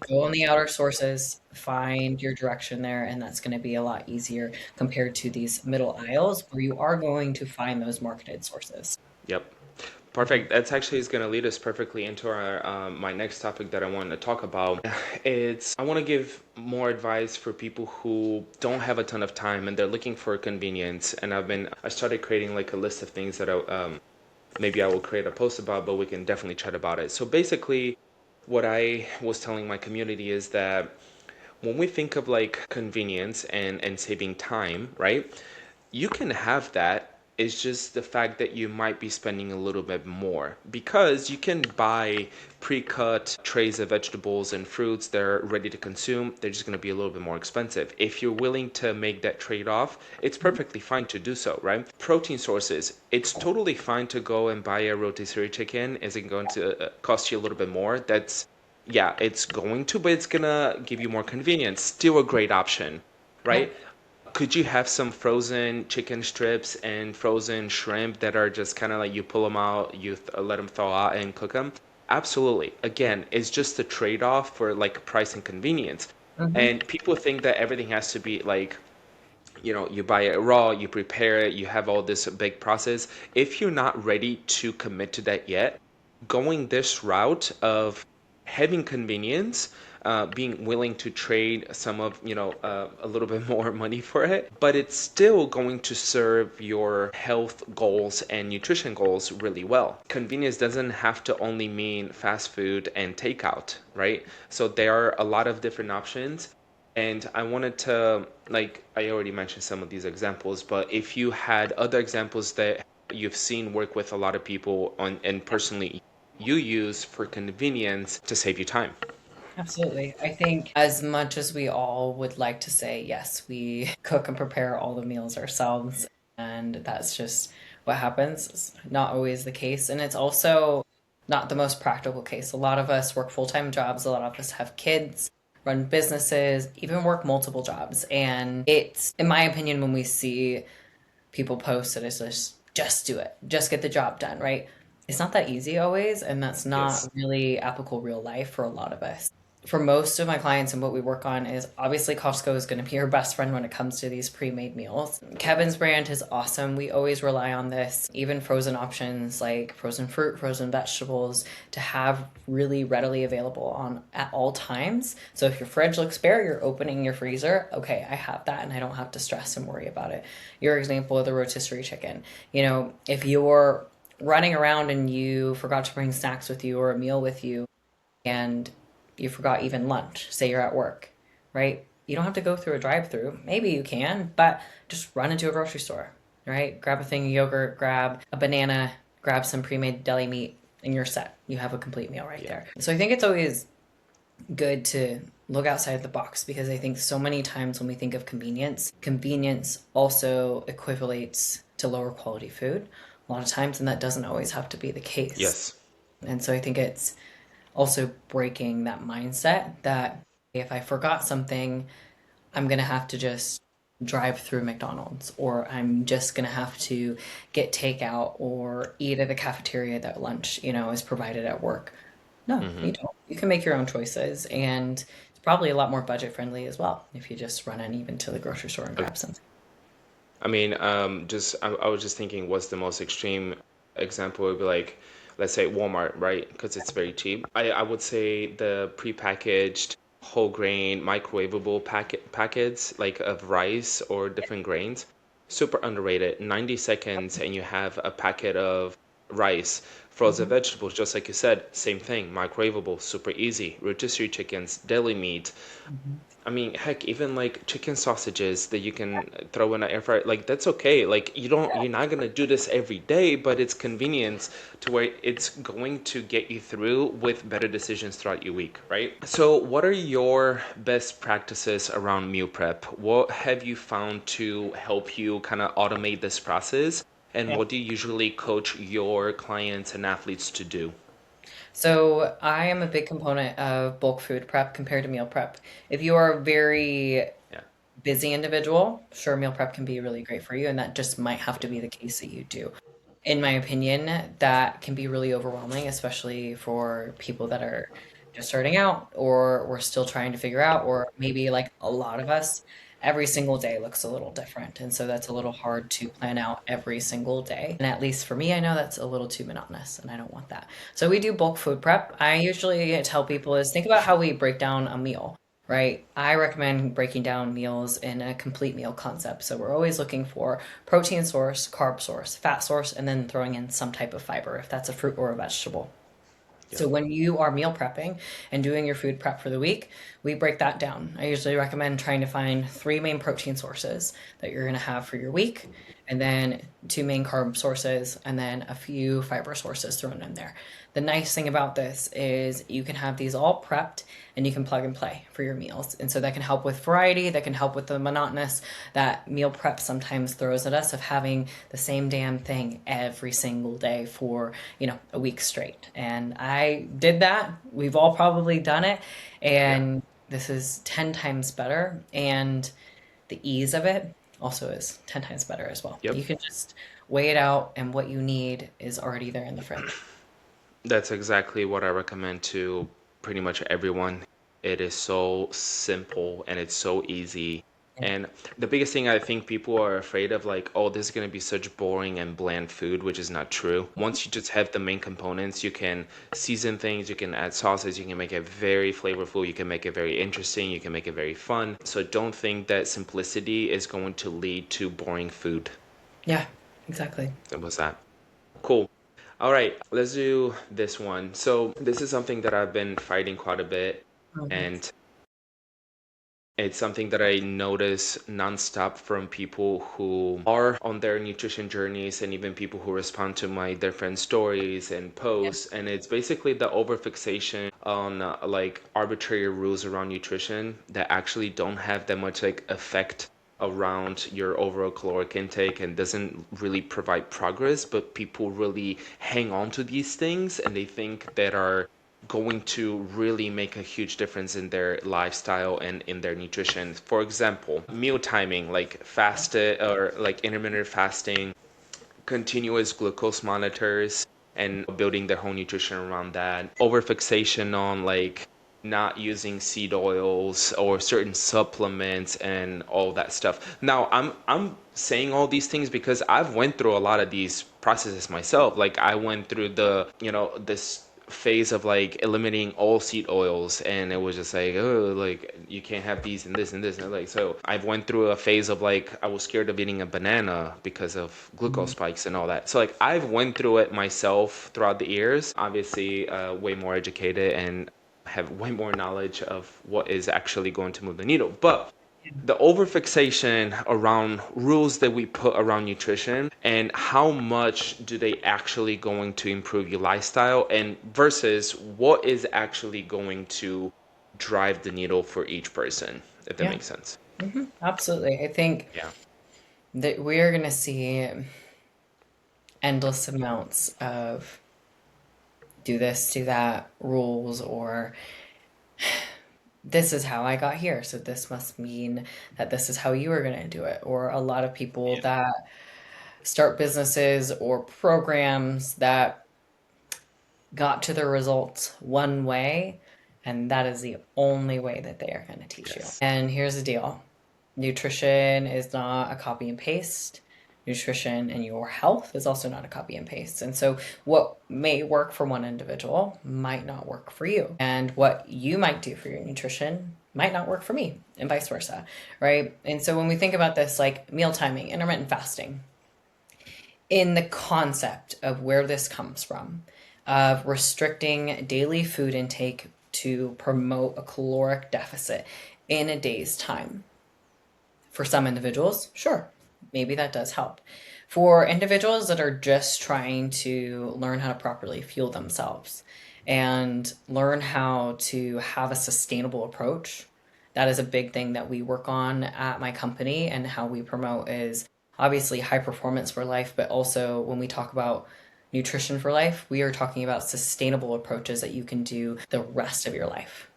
go on the outer sources, find your direction there, and that's going to be a lot easier compared to these middle aisles where you are going to find those marketed sources. Yep. Perfect. That's actually is going to lead us perfectly into our my next topic that I wanted to talk about. It's I want to give more advice for people who don't have a ton of time and they're looking for convenience. And I started creating like a list of things that maybe I will create a post about, but we can definitely chat about it. So basically, what I was telling my community is that when we think of like convenience and saving time, right? You can have that. It's just the fact that you might be spending a little bit more because you can buy pre-cut trays of vegetables and fruits that are ready to consume. They're just going to be a little bit more expensive. If you're willing to make that trade-off, it's perfectly fine to do so, right? Protein sources, it's totally fine to go and buy a rotisserie chicken. Is it going to cost you a little bit more? Yeah, it's going to, but it's gonna give you more convenience. Still a great option, right? Yep. Could you have some frozen chicken strips and frozen shrimp that are just kind of like you pull them out, let them thaw out and cook them? Absolutely. Again, it's just a trade-off for like price and convenience. Hmm. And people think that everything has to be like, you buy it raw, you prepare it, you have all this big process. If you're not ready to commit to that yet, going this route of having convenience, being willing to trade some of, a little bit more money for it, but it's still going to serve your health goals and nutrition goals really well. Convenience doesn't have to only mean fast food and takeout, right? So there are a lot of different options. And I wanted to, like, I already mentioned some of these examples, but if you had other examples that you've seen work with a lot of people on and personally you use for convenience to save you time. Absolutely. I think as much as we all would like to say, yes, we cook and prepare all the meals ourselves, and that's just what happens, it's not always the case. And it's also not the most practical case. A lot of us work full-time jobs, a lot of us have kids, run businesses, even work multiple jobs. And it's, in my opinion, when we see people post that it's just do it, just get the job done, right? It's not that easy always, and that's Yes. not really applicable real life for a lot of us. For most of my clients and what we work on is obviously Costco is going to be your best friend when it comes to these pre-made meals. Kevin's brand is awesome. We always rely on this, even frozen options like frozen fruit, frozen vegetables to have really readily available on at all times. So if your fridge looks bare, you're opening your freezer, okay, I have that and I don't have to stress and worry about it. Your example of the rotisserie chicken. If you're running around and you forgot to bring snacks with you or a meal with you and you forgot even lunch, say you're at work, right? You don't have to go through a drive through. Maybe you can, but just run into a grocery store, right? Grab a thing of yogurt, grab a banana, grab some pre made deli meat, and you're set. You have a complete meal right Yeah. there. So I think it's always good to look outside the box because I think so many times when we think of convenience, convenience also equivalates to lower quality food a lot of times, and that doesn't always have to be the case. Yes. And so I think it's also breaking that mindset that if I forgot something, I'm going to have to just drive through McDonald's or I'm just going to have to get takeout or eat at the cafeteria that lunch, is provided at work. No, Hmm. you don't. You can make your own choices and it's probably a lot more budget friendly as well if you just run in even to the grocery store and grab something. I mean, I was just thinking, what's the most extreme example would be like, let's say Walmart, right? Because it's very cheap. I would say the prepackaged whole grain microwavable packets like of rice or different grains, super underrated. 90 seconds and you have a packet of rice. Frozen Hmm. vegetables, just like you said, same thing, microwavable, super easy. Rotisserie chickens, deli meat. Hmm. I mean, heck, even like chicken sausages that you can throw in an air fryer, like that's okay. Like you're not gonna do this every day, but it's convenience to where it's going to get you through with better decisions throughout your week, right? So, what are your best practices around meal prep? What have you found to help you kind of automate this process? And Yeah. what do you usually coach your clients and athletes to do? So I am a big component of bulk food prep compared to meal prep. If you are a very Yeah. busy individual, sure, meal prep can be really great for you, and that just might have to be the case that you do. In my opinion, that can be really overwhelming, especially for people that are just starting out or we're still trying to figure out, or maybe like a lot of us, every single day looks a little different. And so that's a little hard to plan out every single day. And at least for me, I know that's a little too monotonous and I don't want that. So we do bulk food prep. I usually tell people is think about how we break down a meal. Right. I recommend breaking down meals in a complete meal concept. So we're always looking for protein source, carb source, fat source, and then throwing in some type of fiber if that's a fruit or a vegetable. Yep. So when you are meal prepping and doing your food prep for the week, we break that down. I usually recommend trying to find three main protein sources that you're going to have for your week, and then two main carb sources, and then a few fiber sources thrown in there. The nice thing about this is you can have these all prepped and you can plug and play for your meals. And so that can help with variety, that can help with the monotonous that meal prep sometimes throws at us of having the same damn thing every single day for, a week straight. And I did that. We've all probably done it. Yeah. And this is 10 times better. And the ease of it also is 10 times better as well. Yep. You can just weigh it out, and what you need is already there in the fridge. That's exactly what I recommend to pretty much everyone. It is so simple and it's so easy. Yeah. And the biggest thing I think people are afraid of, like, oh, this is going to be such boring and bland food, which is not true. Once you just have the main components, you can season things, you can add sauces, you can make it very flavorful, you can make it very interesting, you can make it very fun. So don't think that simplicity is going to lead to boring food. Yeah, exactly. Simple as that. Cool. All right, let's do this one. So, this is something that I've been fighting quite a bit, Oh, nice. and it's something that I notice nonstop from people who are on their nutrition journeys and even people who respond to my different stories and Yeah. posts. And it's basically the overfixation on like arbitrary rules around nutrition that actually don't have that much like effect around your overall caloric intake and doesn't really provide progress, but people really hang on to these things and they think that are going to really make a huge difference in their lifestyle and in their nutrition. For example, meal timing, like fasted or like intermittent fasting, continuous glucose monitors, and building their whole nutrition around that. Overfixation on like not using seed oils or certain supplements and all that stuff. Now, I'm saying all these things because I've went through a lot of these processes myself. Like I went through this phase of like eliminating all seed oils, and it was just like, oh, like you can't have these and this and this, and like, so I've went through a phase of like I was scared of eating a banana because of glucose Mhm. spikes and all that. So like I've went through it myself throughout the years, obviously way more educated and have way more knowledge of what is actually going to move the needle. But the overfixation around rules that we put around nutrition and how much do they actually going to improve your lifestyle and versus what is actually going to drive the needle for each person, if that Yeah. makes sense. Absolutely. I think Yeah. that we're going to see endless amounts of do this, do that rules, or this is how I got here. So this must mean that this is how you are going to do it. Or a lot of people that start businesses or programs that got to the results one way, and that is the only way that they are going to teach you. Yes. And here's the deal: nutrition is not a copy and paste. Nutrition and your health is also not a copy and paste. And so, what may work for one individual might not work for you. And what you might do for your nutrition might not work for me, and vice versa. Right. And so, when we think about this, like meal timing, intermittent fasting, in the concept of where this comes from, of restricting daily food intake to promote a caloric deficit in a day's time. For some individuals, sure, maybe that does help. For individuals that are just trying to learn how to properly fuel themselves and learn how to have a sustainable approach, that is a big thing that we work on at my company, and how we promote is obviously high performance for life, but also when we talk about nutrition for life, we are talking about sustainable approaches that you can do the rest of your life.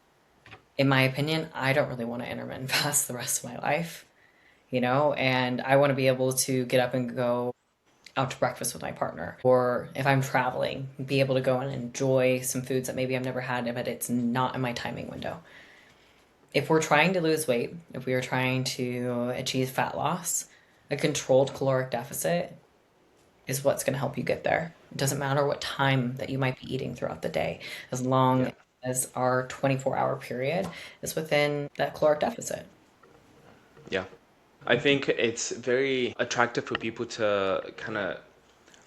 In my opinion, I don't really want to intermittent fast the rest of my life, and I want to be able to get up and go out to breakfast with my partner. Or if I'm traveling, be able to go and enjoy some foods that maybe I've never had, but it's not in my timing window. If we're trying to lose weight, if we are trying to achieve fat loss, a controlled caloric deficit is what's going to help you get there. It doesn't matter what time that you might be eating throughout the day, as Yeah. long as our 24-hour period is within that caloric deficit. Yeah. I think it's very attractive for people to kind of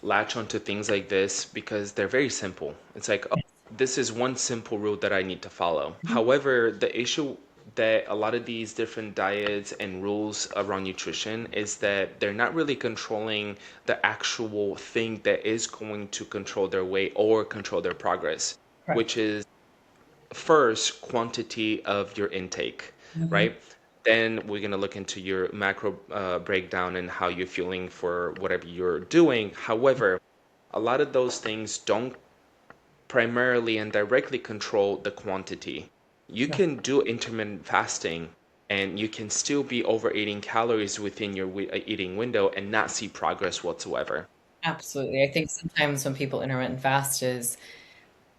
latch onto things like this because they're very simple. It's like, oh, this is one simple rule that I need to follow. However, the issue that a lot of these different diets and rules around nutrition is that they're not really controlling the actual thing that is going to control their weight or control their progress, Correct. which is first quantity of your intake, Mhm. right? Then we're going to look into your macro breakdown and how you're feeling for whatever you're doing. However, a lot of those things don't primarily and directly control the quantity. You No, can do intermittent fasting and you can still be overeating calories within your eating window and not see progress whatsoever. absolutely. I think sometimes when people intermittent fast is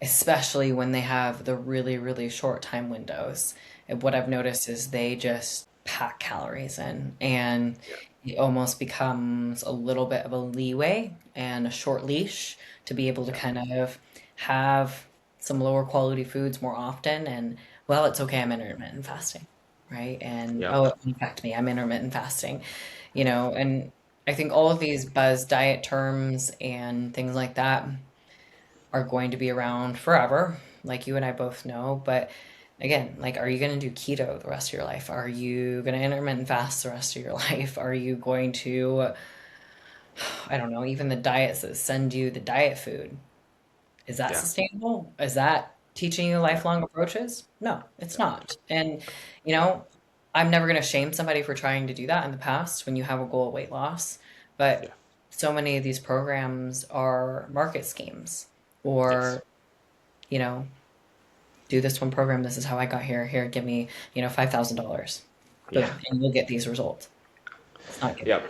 especially when they have the really, really short time windows. And what I've noticed is they just pack calories in, and Yeah. it almost becomes a little bit of a leeway and a short leash to be able to Yeah. kind of have some lower quality foods more often. And well, it's okay, I'm intermittent fasting, right? And Yeah. oh, it won't affect me, I'm intermittent fasting, and I think all of these buzz diet terms and things like that are going to be around forever, like you and I both know. But again, like, are you going to do keto the rest of your life? Are you going to intermittent fast the rest of your life? Are you going to, I don't know, even the diets that send you the diet food? Is that Yeah. sustainable? Is that teaching you Yeah. lifelong approaches? No, it's Yeah. not. And, you know, I'm never going to shame somebody for trying to do that in the past when you have a goal of weight loss. Yeah. But so many of these programs are market schemes Yes. or, you know, do this one program. This is how I got here. Here, give me, $5,000. Yeah. Boom, and you'll get these results. It's not good. Yeah.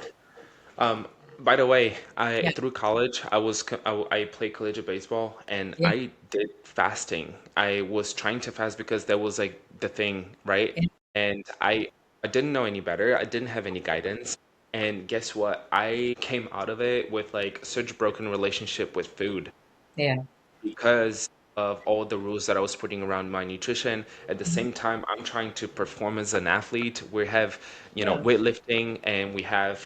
Um, by the way, I Yeah, through college, I played collegiate baseball and yeah, I did fasting. I was trying to fast because that was like the thing, right? yeah, And I didn't know any better. I didn't have any guidance. And guess what? I came out of it with like such a broken relationship with food yeah. because of all the rules that I was putting around my nutrition. At the Mhm. same time, I'm trying to perform as an athlete. We have, Yeah, weightlifting and we have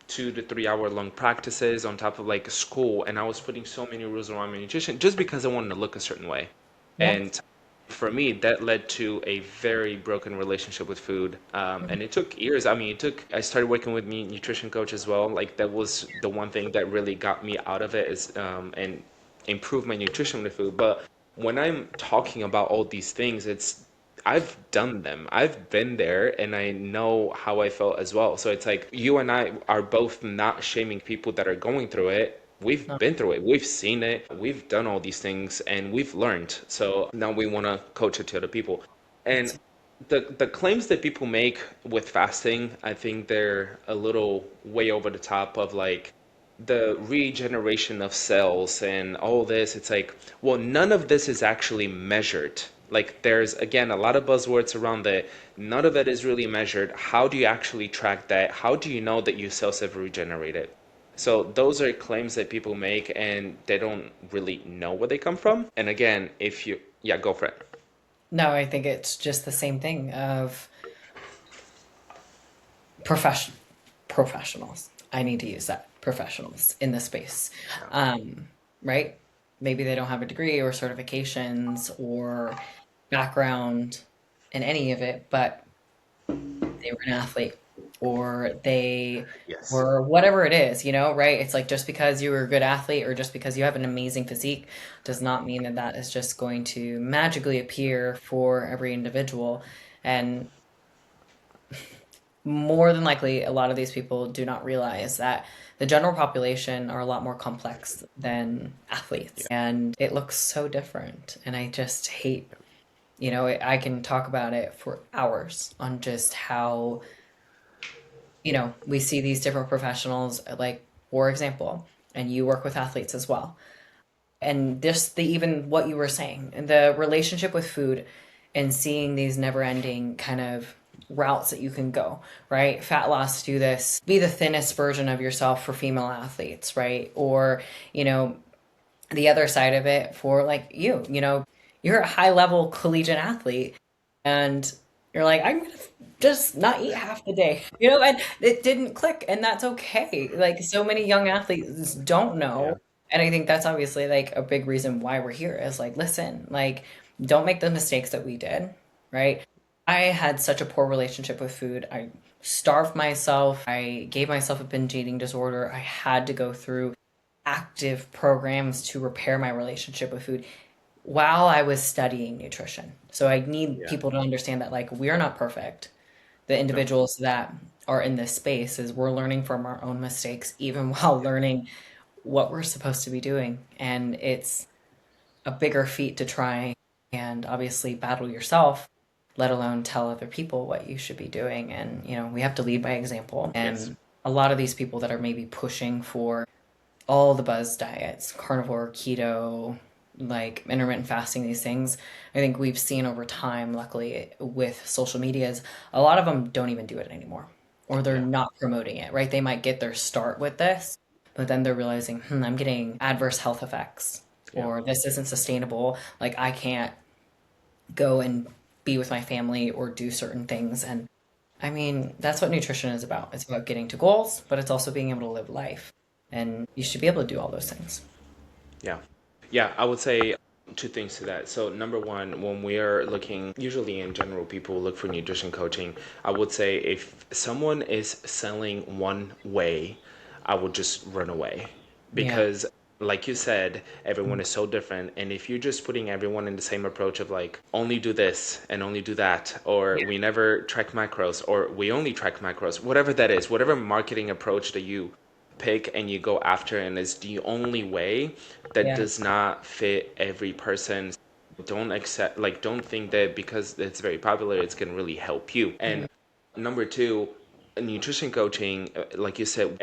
2 to 3 hour long practices on top of like school, and I was putting so many rules around my nutrition just because I wanted to look a certain way. yeah. And for me, that led to a very broken relationship with food. Mhm. And it took years. I mean, I started working with nutrition coach as well. Like that was the one thing that really got me out of it is and improved my nutrition with food. But when I'm talking about all these things, I've done them. I've been there and I know how I felt as well. So it's like you and I are both not shaming people that are going through it. We've No, been through it. We've seen it. We've done all these things and we've learned. So now we want to coach it to other people. And that's the claims that people make with fasting, I think they're a little way over the top of like the regeneration of cells and all this. It's like, well, none of this is actually measured. Like there's again a lot of buzzwords around that. None of it is really measured. How do you actually track that? How do you know that your cells have regenerated? So those are claims that people make and they don't really know where they come from. And again, if you, yeah, go for it. no. I think it's just the same thing of profession professionals. I need to use that, professionals in this space, Yeah. um, right? Maybe they don't have a degree or certifications or background in any of it, but they were an athlete or they Yes. were whatever it is, right? It's like just because you were a good athlete or just because you have an amazing physique does not mean that that is just going to magically appear for every individual. And more than likely, a lot of these people do not realize that the general population are a lot more complex than athletes, Yeah. and it looks so different. And I just hate, I can talk about it for hours on just how, we see these different professionals, like, for example, and you work with athletes as well. And this, the even what you were saying, and the relationship with food and seeing these never ending kind of routes that you can go, right? Fat loss, do this, be the thinnest version of yourself for female athletes, right? Or, you know, the other side of it for like you're a high level collegiate athlete and you're like, I'm gonna just not eat half the day, and it didn't click, and that's okay. Like, so many young athletes don't know. Yeah. And I think that's obviously like a big reason why we're here is like, listen, like, don't make the mistakes that we did, right? I had such a poor relationship with food. I starved myself. I gave myself a binge eating disorder. I had to go through active programs to repair my relationship with food while I was studying nutrition. So I need Yeah. people to understand that, like, we're not perfect. The No. individuals that are in this space is we're learning from our own mistakes even while Yeah. learning what we're supposed to be doing. And it's a bigger feat to try and obviously battle yourself, let alone tell other people what you should be doing. And, we have to lead by example. Yes. And a lot of these people that are maybe pushing for all the buzz diets, carnivore, keto, like intermittent fasting, these things, I think we've seen over time, luckily, with social medias, a lot of them don't even do it anymore. Or they're Yeah. not promoting it, right? They might get their start with this, but then they're realizing, I'm getting adverse health effects, Yeah. or this isn't sustainable. Like, I can't go and be with my family or do certain things. And I mean, that's what nutrition is about. It's about getting to goals, but it's also being able to live life. And you should be able to do all those things. Yeah. Yeah, I would say two things to that. So, number one, when we are looking, usually in general, people look for nutrition coaching. I would say if someone is selling one way, I would just run away Yeah. because, like you said, everyone is so different. And if you're just putting everyone in the same approach of like, only do this and only do that, or Yeah. we never track macros, or we only track macros, whatever that is, whatever marketing approach that you pick and you go after and is the only way, that Yeah. does not fit every person. Don't accept, like, don't think that because it's very popular it's going to really help you. Mhm. And number two, nutrition coaching, like you said,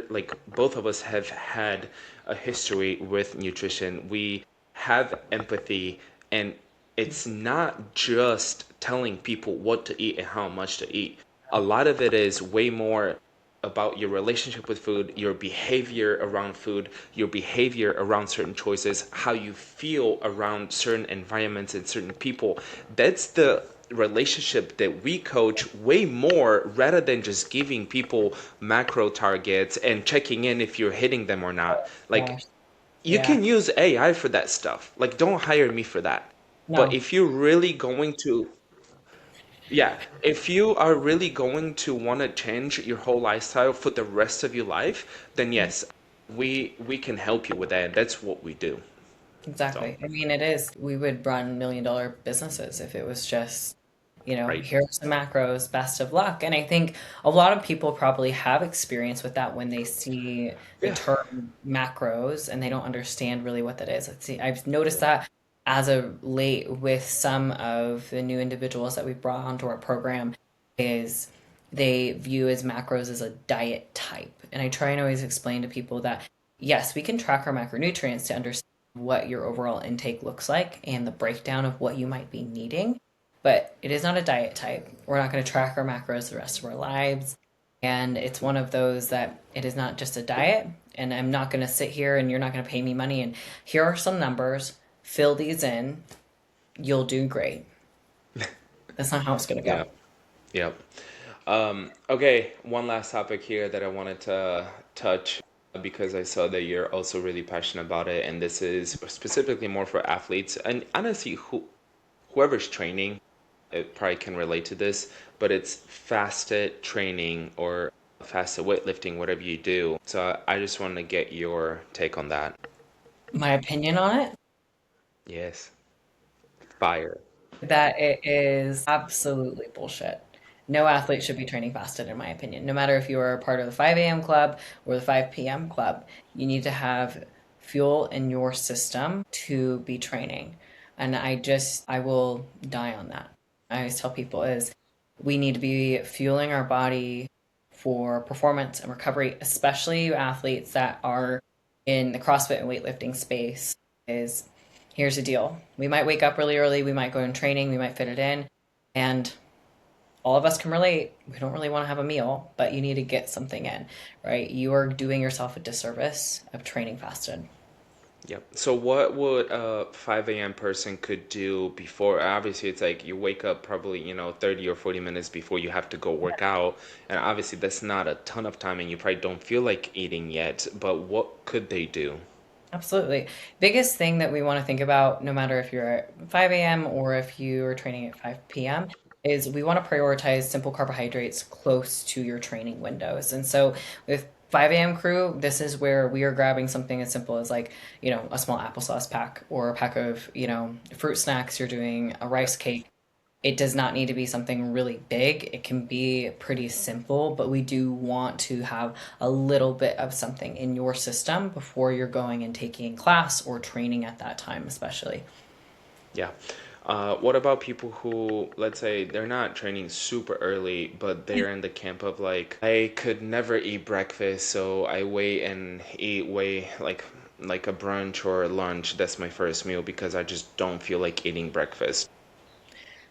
like both of us have had a history with nutrition. We have empathy, and it's not just telling people what to eat and how much to eat. A lot of it is way more about your relationship with food, your behavior around food, your behavior around certain choices, how you feel around certain environments and certain people. That's the relationship that we coach way more, rather than just giving people macro targets and checking in if you're hitting them or not. Like, Gosh. you Yeah. can use AI for that stuff. Like, don't hire me for that. But No, if you're really going to, yeah, if you are really going to want to change your whole lifestyle for the rest of your life, then yes, we can help you with that. That's what we do. So, exactly. I mean, it is. We would run $1 million businesses if it was just, right. here's the macros, best of luck. And I think a lot of people probably have experience with that when they see the Yeah. term macros and they don't understand really what that is. Let's see, I've noticed Yeah. that as of late with some of the new individuals that we've brought onto our program is they view as macros as a diet type. And I try and always explain to people that yes, we can track our macronutrients to understand what your overall intake looks like and the breakdown of what you might be needing. But it is not a diet type. We're not going to track our macros the rest of our lives. And it's one of those that it is not just a diet. And I'm not going to sit here and you're not going to pay me money. And here are some numbers, fill these in, you'll do great. That's not how it's going to Yeah. go. Yeah. Okay, one last topic here that I wanted to touch because I saw that you're also really passionate about it, and this is specifically more for athletes and honestly, whoever's training, it probably can relate to this, but it's fasted training or fasted weightlifting, whatever you do. So I just wanted to get your take on that. My opinion on it, Yes. Fire. that it is absolutely bullshit. No athlete should be training fasted, in my opinion. No matter if you are a part of the 5 a.m. club or the 5 p.m. club, you need to have fuel in your system to be training. And I will die on that. I always tell people is we need to be fueling our body for performance and recovery, especially you athletes that are in the CrossFit and weightlifting space. Is here's the deal. We might wake up really early, we might go in training, we might fit it in, and all of us can relate. We don't really want to have a meal, but you need to get something in, right? You are doing yourself a disservice of training fasted. Yep. So what would a 5 a.m. person could do before? Obviously, it's like you wake up probably, 30 or 40 minutes before you have to go work out. And obviously, that's not a ton of time, and you probably don't feel like eating yet. But what could they do? Absolutely. Biggest thing that we want to think about, no matter if you're at 5 a.m. or if you are training at 5 p.m., is we want to prioritize simple carbohydrates close to your training windows. And so with 5 a.m. crew, this is where we are grabbing something as simple as like, a small applesauce pack or a pack of, fruit snacks. You're doing a rice cake. It does not need to be something really big. It can be pretty simple, but we do want to have a little bit of something in your system before you're going and taking class or training at that time, especially. Yeah. What about people who, let's say, they're not training super early, but they're in the camp of like, I could never eat breakfast, so I wait and eat way like a brunch or a lunch. That's my first meal because I just don't feel like eating breakfast.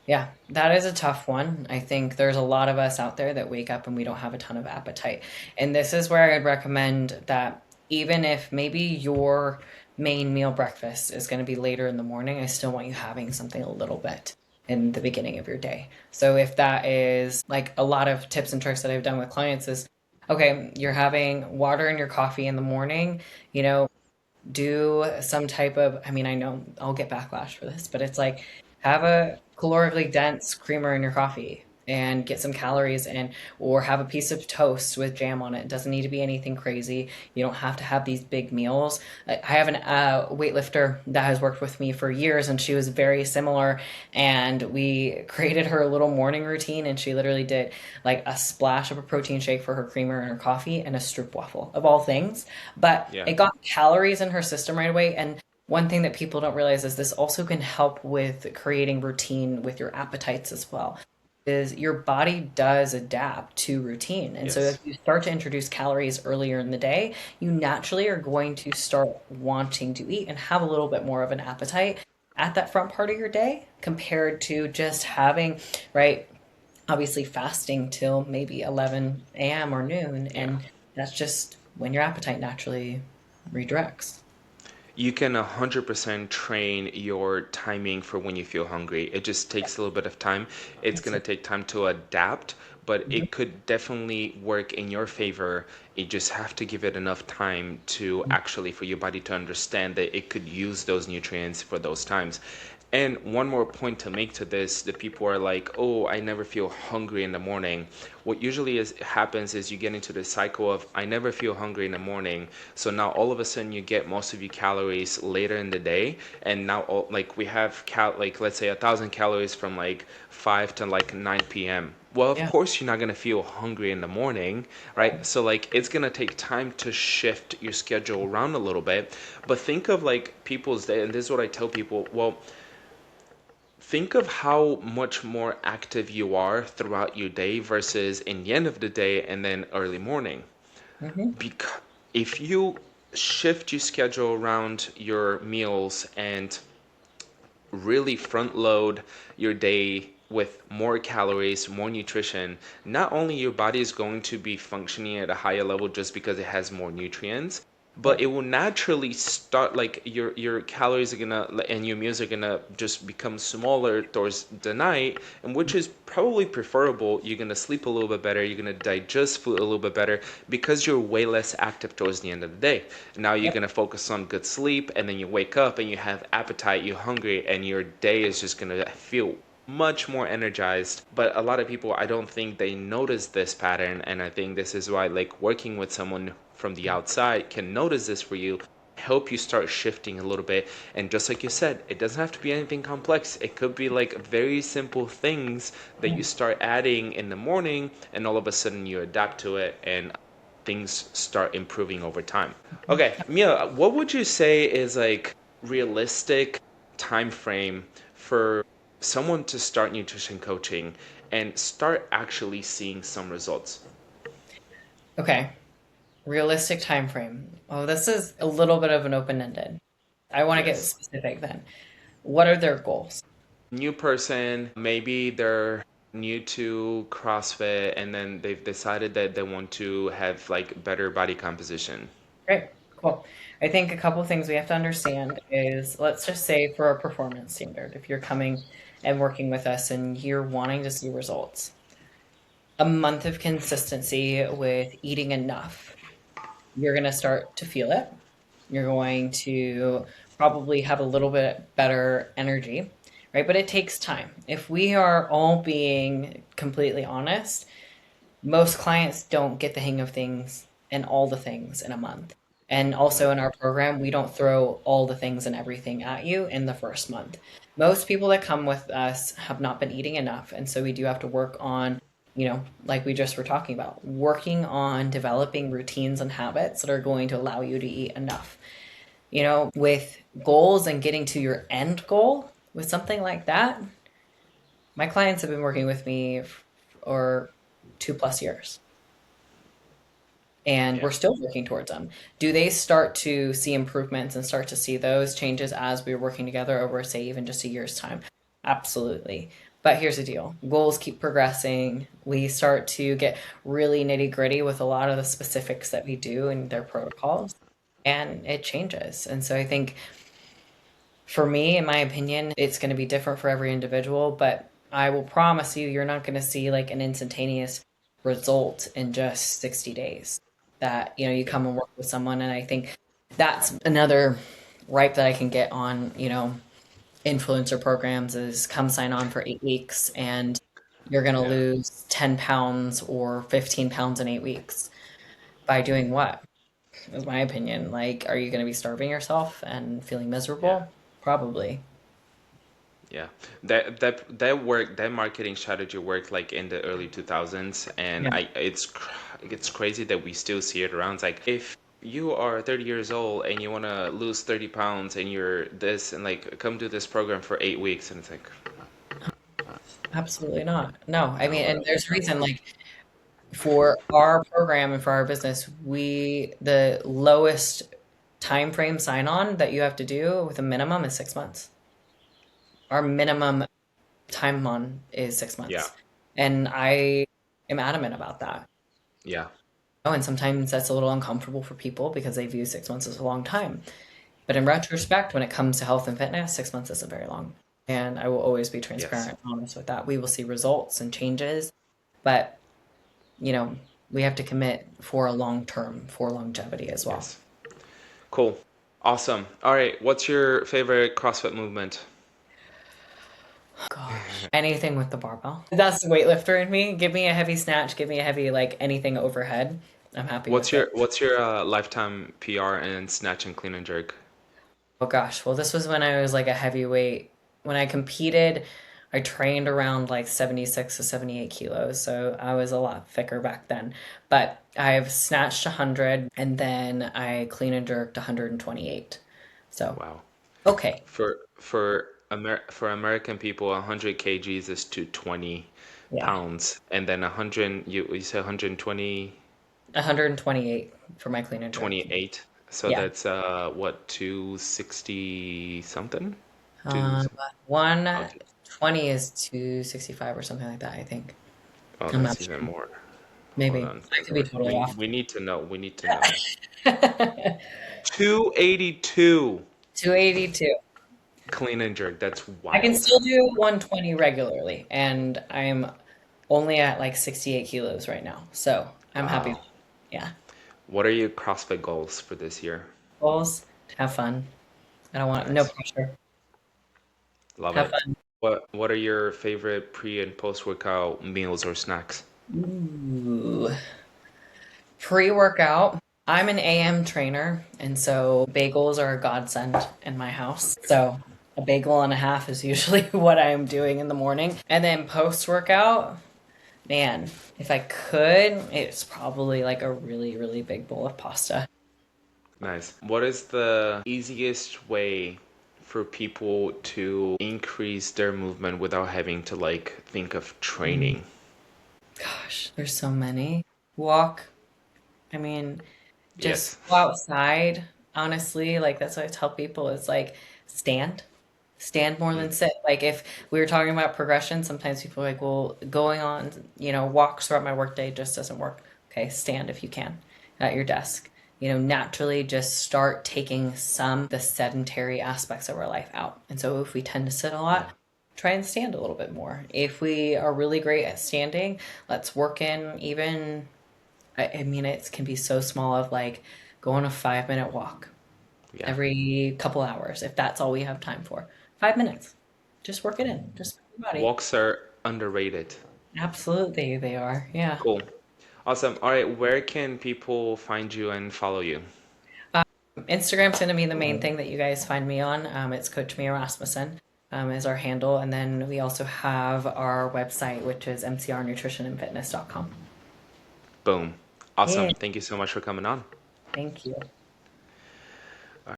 Yeah, that is a tough one. I think there's a lot of us out there that wake up and we don't have a ton of appetite. And this is where I'd recommend that even if maybe your main meal breakfast is going to be later in the morning, I still want you having something a little bit in the beginning of your day. So if that is like a lot of tips and tricks that I've done with clients is okay, you're having water in your coffee in the morning, you know, do some type of, I mean, I know I'll get backlash for this, but it's like have a calorically dense creamer in your coffee and get some calories in, or have a piece of toast with jam on it. It doesn't need to be anything crazy. You don't have to have these big meals. I have an weightlifter that has worked with me for years, and she was very similar. And we created her a little morning routine, and she literally did like a splash of a protein shake for her creamer and her coffee, and a stroop waffle of all things. But Yeah. it got calories in her system right away. And one thing that people don't realize is this also can help with creating routine with your appetites as well. Is your body does adapt to routine. And so if Yes. you start to introduce calories earlier in the day, you naturally are going to start wanting to eat and have a little bit more of an appetite at that front part of your day compared to just having, right, obviously fasting till maybe 11 a.m. or noon. Yeah. And that's just when your appetite naturally redirects. You can 100% train your timing for when you feel hungry. It just takes a little bit of time. It's going to Absolutely. take time to adapt, but it could definitely work in your favor. You just have to give it enough time to actually for your body to understand that it could use those nutrients for those times. And one more point to make to this, the people are like, "Oh, I never feel hungry in the morning." What usually happens is you get into the cycle of I never feel hungry in the morning. So now all of a sudden you get most of your calories later in the day, and now like we have like let's say 1,000 calories from like 5 to like 9 p.m. Well, of Yeah. course you're not gonna feel hungry in the morning, right? So like it's gonna take time to shift your schedule around a little bit. But think of like people's day, and this is what I tell people. Well, think of how much more active you are throughout your day versus in the end of the day and then early morning. Hmm. Because if you shift your schedule around your meals and really front load your day with more calories, more nutrition, not only your body is going to be functioning at a higher level just because it has more nutrients, but Yep. it will naturally start like your calories are gonna and your meals are gonna just become smaller towards the night, and which is probably preferable. You're gonna sleep a little bit better, you're gonna digest food a little bit better because you're way less active towards the end of the day. Now you're Yep. gonna focus on good sleep, and then you wake up and you have appetite, you're hungry, and your day is just gonna feel much more energized. But a lot of people, I don't think they notice this pattern, and I think this is why like working with someone from the outside can notice this for you help you start shifting a little bit. And just like you said, it doesn't have to be anything complex. It could be like very simple things that you start adding in the morning, and all of a sudden you adapt to it, and things start improving over time. Okay, Mia, what would you say is like realistic time frame for someone to start nutrition coaching and start actually seeing some results? Okay. Realistic time frame. Oh, this is a little bit of an open-ended. I want to get Yes. specific then. What are their goals? New person, maybe they're new to CrossFit and then they've decided that they want to have like better body composition. Great. Cool. I think a couple things we have to understand is, let's just say for a performance standard, if you're coming and working with us and you're wanting to see results, a month of consistency with eating enough, you're going to start to feel it. You're going to probably have a little bit better energy, right? But it takes time. If we are all being completely honest, most clients don't get the hang of things and all the things in a month. And also Right. in our program, we don't throw all the things and everything at you in the first month. Most people that come with us have not been eating enough. And so we do have to work on, like we just were talking about, working on developing routines and habits that are going to allow you to eat enough. With goals and getting to your end goal with something like that, my clients have been working with me for 2+ years, and Yeah. we're still working towards them. Do they start to see improvements and start to see those changes as we're working together over, say, even just a year's time? Absolutely. But here's the deal: goals keep progressing. We start to get really nitty gritty with a lot of the specifics that we do in their protocols, and it changes. And so I think for me, in my opinion, it's going to be different for every individual, but I will promise you, you're not going to see like an instantaneous result in just 60 days. That, you Yeah. come and work with someone. And I think that's another ripe that I can get on, influencer programs is come sign on for 8 weeks and you're going to Yeah. lose 10 pounds or 15 pounds in 8 weeks. By doing what? Is my opinion. Like, are you going to be starving yourself and feeling Yeah. miserable? Probably. Yeah, that work, that marketing strategy worked like in the early 2000s, and Yeah. it's crazy that we still see it around. It's like if you are 30 years old and you want to lose 30 pounds and you're this and like come do this program for 8 weeks, and it's like Absolutely not. No, I no, mean, and bro, there's a no. reason, like, for our program and for our business, the lowest time frame sign on that you have to do with a minimum is 6 months. Our minimum time on is six Yeah, months. And I am adamant about that. yeah, Oh, and sometimes that's a little uncomfortable for people because they view 6 months as a long time. But in retrospect, when it comes to health and fitness, 6 months isn't very long. And I will always be yes, transparent and honest with that. We will see results and changes, but you know, we have to commit for a long term, for longevity as well. yes. Cool, awesome. All right, what's your favorite CrossFit movement? Gosh, anything with the barbell. That's the weightlifter in me. Give me a heavy snatch, give me a heavy, like anything overhead. I'm happy What's with it. your lifetime PR in snatch and clean and jerk? Oh gosh, well, this was when I was like a heavyweight. When I competed, I trained around like 76 to 78 kilos, so I was a lot thicker back then. But I've snatched 100 and then I clean and jerked 128. So, Wow. okay. For American people, 100 kgs is 220 Yeah. pounds, and then 100 you said 120 128 for my clean and jerk. 28. So Yeah. that's what 260 something? Two Um, okay. 120 is 265 or something like that, I think. Oh, I'm not that's even sure. more. Hold Maybe. on. I could be totally off. We need to know. We need to know. 282 282. clean and jerk. That's I can wild. still do 120 regularly, and I'm only at like 68 kilos right now. So I'm happy. Wow. Yeah. What are your CrossFit goals for this year? Goals, have fun. I don't want no Nice. pressure. Love Have it. fun. What are your favorite pre and post workout meals or snacks? Ooh. Pre-workout. I'm an AM trainer, and so bagels are a godsend in my house. So a bagel and a half is usually what I'm doing in the morning. And then post workout, man, if I could, it's probably like a really, really big bowl of pasta. Nice. What is the easiest way for people to increase their movement without having to like think of Mm, training? Gosh, there's so many. Walk. I mean, just Yes. go outside. Honestly, like that's what I tell people is like stand. Stand more Mm, than sit. Like if we were talking about progression, sometimes people are like, well, going on, walks throughout my workday just doesn't work. Okay, stand if you can at your desk. Naturally just start taking some of the sedentary aspects of our life out. And so if we tend to sit a yeah. lot, try and stand a little bit more. If we are really great at standing, let's work in even, I mean, it can be so small of like go on a 5 minute walk Yeah. every couple hours if that's all we have time for. 5 minutes. Just work it in. Just move your body. Walks are underrated. Absolutely, they are. Yeah. Cool. Awesome. All right, where can people find you and follow you? Instagram's going to be the main thing that you guys find me on. It's Coach Mia Rasmussen is our handle. And then we also have our website, which is mcrnutritionandfitness.com. Boom. Awesome. Yeah. Thank you so much for coming on. Thank you.